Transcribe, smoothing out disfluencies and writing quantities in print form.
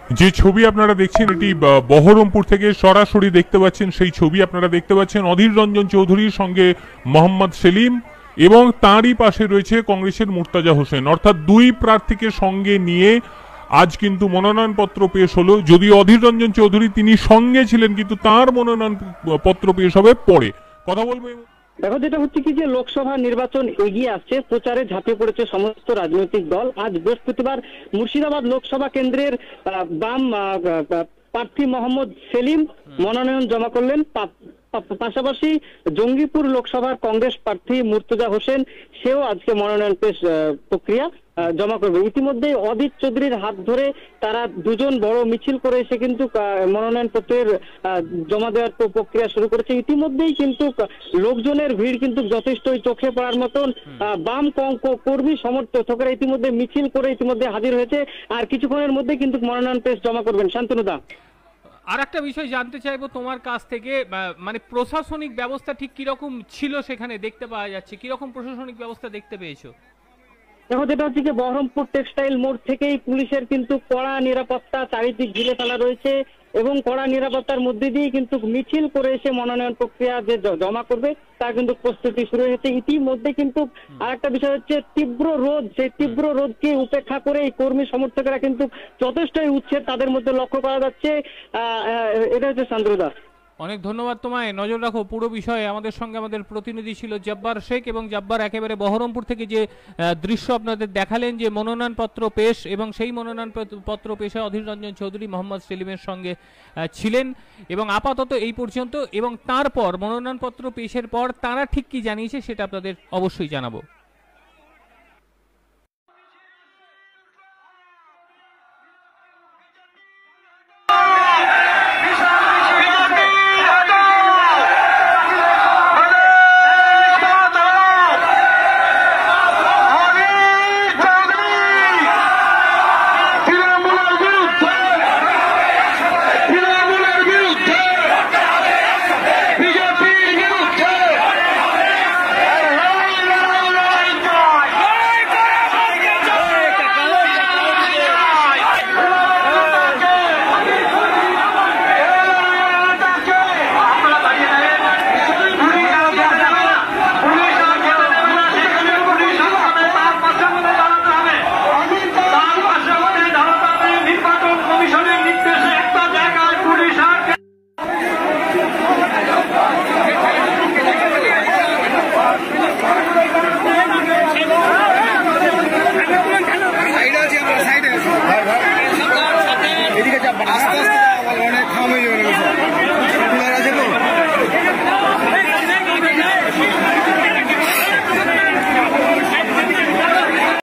যে ছবি আপনারা দেখছেন এটি বহরমপুর থেকে সরাসরি দেখতে পাচ্ছেন, সেই ছবি আপনারা দেখতে পাচ্ছেন অধীর রঞ্জন চৌধুরীর সঙ্গে মোহাম্মদ সেলিম এবং তাঁরই পাশে রয়েছে কংগ্রেসের মুর্তাজা হোসেন, অর্থাৎ দুই প্রার্থীকে সঙ্গে নিয়ে আজ কিন্তু মনোনয়নপত্র পেশ হলো। যদিও অধীর রঞ্জন চৌধুরী তিনি সঙ্গে ছিলেন, কিন্তু তার মনোনয়নপত্র পেশ হবে পরে। কথা বলবো। দেখো, যেটা হচ্ছে কি যে লোকসভা নির্বাচন এগিয়ে আসছে, প্রচারে ঝাঁপিয়ে পড়েছে সমস্ত রাজনৈতিক দল। আজ বৃহস্পতিবার মুর্শিদাবাদ লোকসভা কেন্দ্রের বাম প্রার্থী মোহাম্মদ সেলিম মনোনয়ন জমা করলেন। পাশাপাশি জঙ্গিপুর লোকসভার কংগ্রেস প্রার্থী মুর্তজা হোসেন সেও আজকে মনোনয়ন পেশ প্রক্রিয়া জমা করবে। ইতিমধ্যে অধীর চৌধুরীর হাত ধরে তারা দুজন বড় মিছিল করে এসে কিন্তু মনোনয়ন পত্রের জমা দেওয়ার প্রক্রিয়া শুরু করেছে। ইতিমধ্যেই কিন্তু লোকজনের ভিড় কিন্তু যথেষ্ট চোখে পড়ার মতন। বাম কর্মী সমর্থকরা ইতিমধ্যে মিছিল করে ইতিমধ্যে হাজির হয়েছে, আর কিছুক্ষণের মধ্যে কিন্তু মনোনয়ন পেশ জমা করবেন। শান্তনুদা, আর একটা বিষয় জানতে চাইবো তোমার কাছ থেকে, মানে প্রশাসনিক ব্যবস্থা ঠিক কিরকম ছিল সেখানে দেখতে পাওয়া যাচ্ছে, কিরকম প্রশাসনিক ব্যবস্থা দেখতে পেয়েছো? দেখো, যেটা হচ্ছে যে বহরমপুর টেক্সটাইল মোড় থেকেই পুলিশের কিন্তু কড়া নিরাপত্তা চারিদিক ঘিরে ফেলা রয়েছে এবং কড়া নিরাপত্তার মধ্যে দিয়ে কিন্তু মিছিল করে এসে মনোনয়ন প্রক্রিয়া যে জমা করবে তার কিন্তু প্রস্তুতি শুরু হয়েছে। ইতিমধ্যে কিন্তু আরেকটা বিষয় হচ্ছে তীব্র রোদ, সেই তীব্র রোদকে উপেক্ষা করে এই কর্মী সমর্থকেরা কিন্তু যথেষ্টই উচ্ছেদ তাদের মধ্যে লক্ষ্য করা যাচ্ছে। এটা হচ্ছে শান্তনুদা। অনেক ধন্যবাদ তোমায়। নজর রাখো পুরো বিষয়ে। আমাদের সঙ্গে আমাদের প্রতিনিধি ছিল জব্বার শেখ, এবং জব্বার একেবারে বহরমপুর থেকে যে দৃশ্য আপনাদের দেখালেন, যে মনোনয়নপত্র পেশ, এবং সেই মনোনয়নপত্র পেশে অধীর রঞ্জন চৌধুরী মোহাম্মদ সেলিমের সঙ্গে ছিলেন এবং আপাতত এই পর্যন্ত। এবং তারপর মনোনয়নপত্র পেশের পর তারা ঠিক কি জানিয়েছে সেটা আপনাদের অবশ্যই জানাবো। আস্তে আস্তে